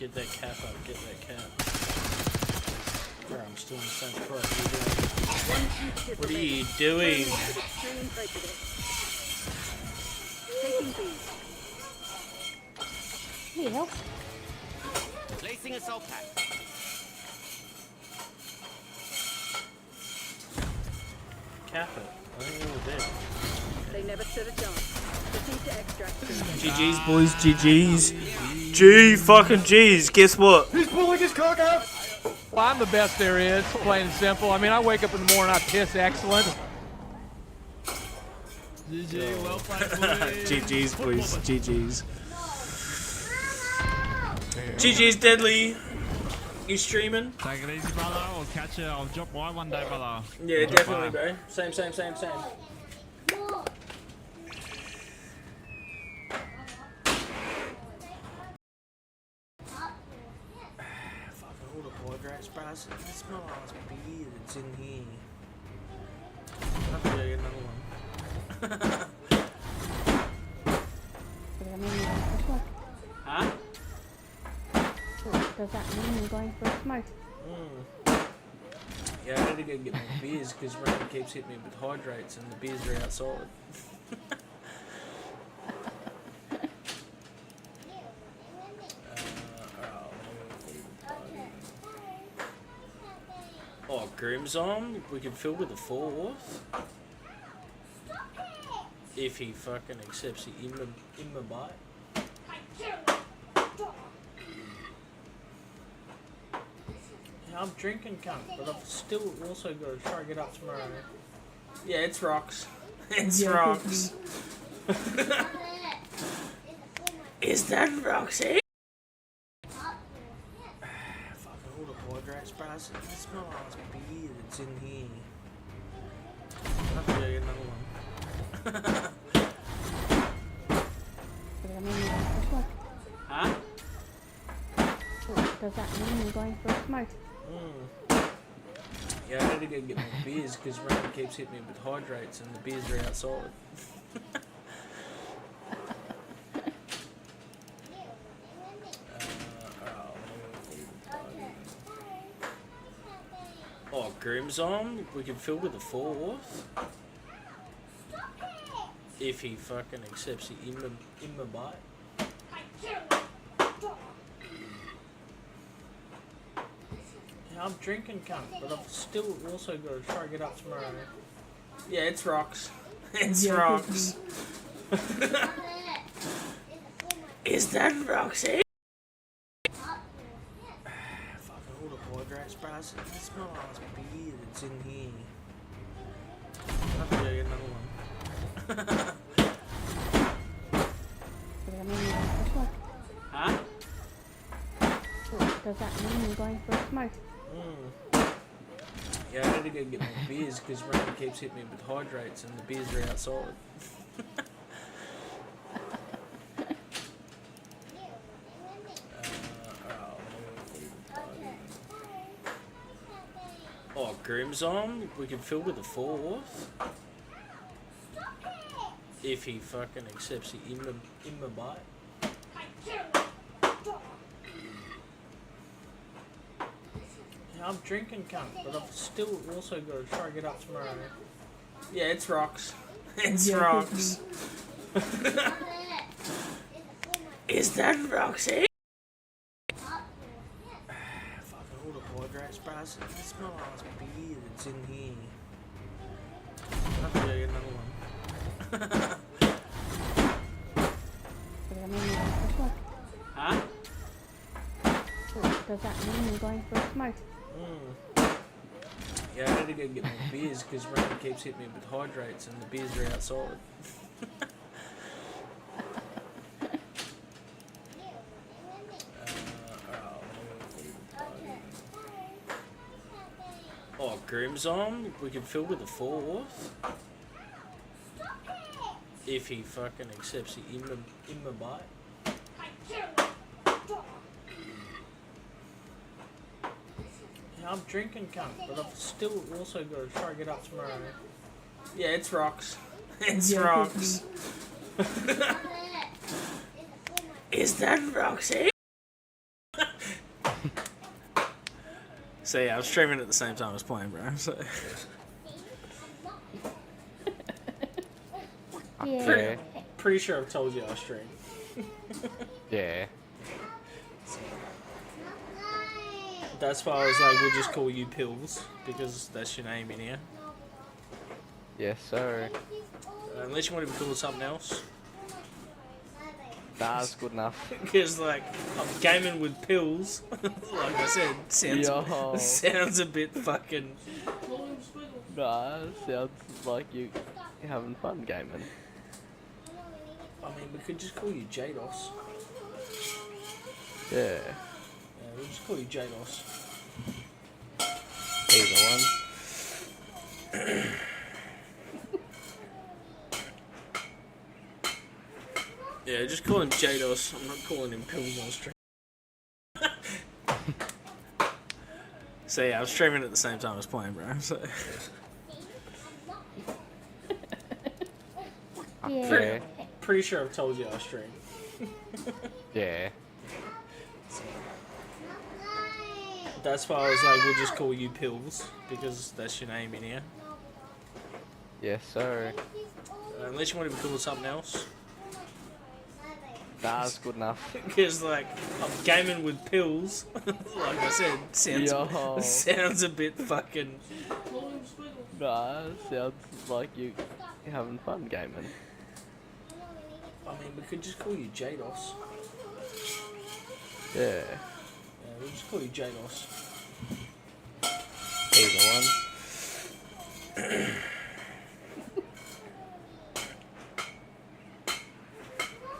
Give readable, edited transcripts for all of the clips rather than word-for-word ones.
Get that cap up, get that cap. Bro, I'm still in the same spot. What are you doing? Taking B. Need help? Placing assault pack. Cap it. I think you're all dead. They never stood a chance. Proceed to extract. GG's, boys, GG's. G fucking G's. Guess what? He's pulling his cock out! Well, I'm the best there is, plain and simple. I mean, I wake up in the morning, I piss excellent. GG, well played, boys. GG's, boys, GG's. GG's, Deadly. You streaming? Take it easy, brother. I'll catch you. I'll drop by one day, brother. Yeah, I'll drop definitely, by. bro. Same. Fucking all the hydrates, bro. It's my last beer that's in here. I'll have to go get another one. Does that mean you're going for a smoke? Huh? Does that mean you're going for a smoke? Yeah, I need to go get more beers because Rain keeps hitting me with hydrates and the beers are outside. Oh, Grimzon, we can fill with a fourth. If he fucking accepts the Imma bite. Yeah, I'm drinking cunt, but I've still also got to try to get up tomorrow. Yeah, it's rocks. It's rocks. Is that Roxy? Fucking all the hydrates, bro. It's my last beer that's in here. I'll have to go get another one. Does that mean you're going for a smoke? Huh? Does that mean you're going for a smoke? Yeah, I need to go get more beers because Rain keeps hitting me with hydrates and the beers are outside. Oh, Grimzon, we can fill with a fourth. If he fucking accepts the Imma bite. Yeah, I'm drinking cunt, but I've still also got to try to get up tomorrow. Yeah, it's rocks. It's rocks. Is that Roxy? Fucking all the hydrates, bro. It's my last beer that's in here. I'll have to go get another one. Does that mean you're going for a smoke? Huh? Does that mean you're going for a smoke? Yeah, I need to go get more beers because Rain keeps hitting me with hydrates and the beers are outside. Oh, Grimzon, we can fill with a fourth. If he fucking accepts the Imma bite. Yeah, I'm drinking cunt, but I've still also got to try to get up tomorrow. Yeah, it's rocks. It's rocks. Is that Roxy? Fucking all the hydrates, bro. It's my last beer that's in here. I'll have to go get another one. Does that mean you're going for a smoke? Huh? Does that mean you're going for a smoke? Yeah, I need to go get more beers because Rain keeps hitting me with hydrates and the beers are outside. Oh, Grimzon, we can fill with a fourth. If he fucking accepts the Imma bite. Yeah, I'm drinking cunt, but I've still also got to try to get up tomorrow. Yeah, it's rocks. It's rocks. Is that Roxy? So yeah, I was streaming at the same time I was playing, bro. So. Yeah. Pretty sure I've told you I stream. Yeah. That's why I was like, we'll just call you Pills, because that's your name in here. Yes, sir. Unless you want to be called something else. That's good enough. Because, like, I'm gaming with pills. Like I said, Yo. sounds a bit fucking... Nah, sounds like you having fun gaming. I mean, we could just call you Jados. Yeah. Yeah, we'll just call you Jados. Either one. Yeah, just call him Jados. I'm not calling him Pills on stream. So yeah, I was streaming at the same time I was playing, bro. So. Yeah. Pretty sure I've told you I stream. Yeah. That's why I was like, we'll just call you Pills, because that's your name in here. Yes, sir. Unless you want to be called something else. That's good enough. Because, like, I'm gaming with pills. Like I said, Yo. sounds a bit fucking... Nah, sounds like you having fun gaming. I mean, we could just call you Jados. Yeah. Yeah, we'll just call you Jados. Either one.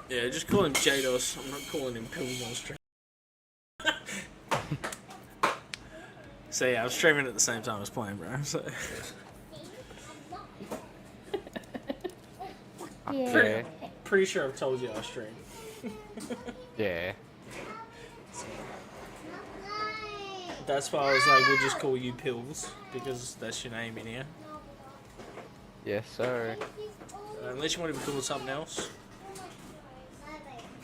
Yeah, just call him Jados. I'm not calling him Pills on stream. So yeah, I was streaming at the same time I was playing, bro. So. Yeah. Pretty sure I've told you I stream. Yeah. That's why I was like, we'll just call you Pills, because that's your name in here. Yes, sir. Unless you want to be called something else.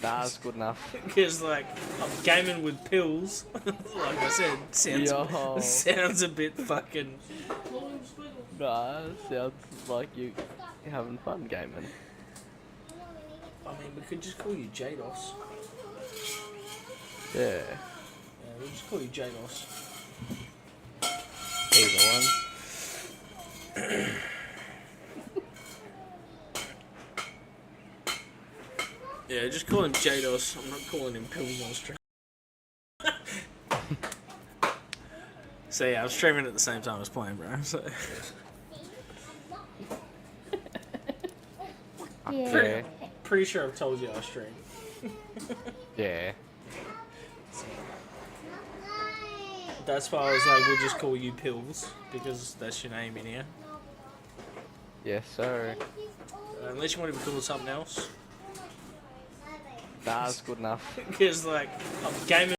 That's good enough. Because, like, I'm gaming with pills. Like I said, Yo. sounds a bit fucking... Nah, sounds like you having fun gaming. I mean, we could just call you Jados. Yeah. Yeah, we'll just call you Jados. Either one. Yeah, just call him Jados. I'm not calling him Pills on stream. So yeah, I was streaming at the same time I was playing, bro. So. Yeah. Pretty sure I've told you I stream. Yeah. That's why I was like, we'll just call you Pills, because that's your name in here. Yes, sir. Unless you want to be called something else. That's good enough. Because, like, I'm gaming.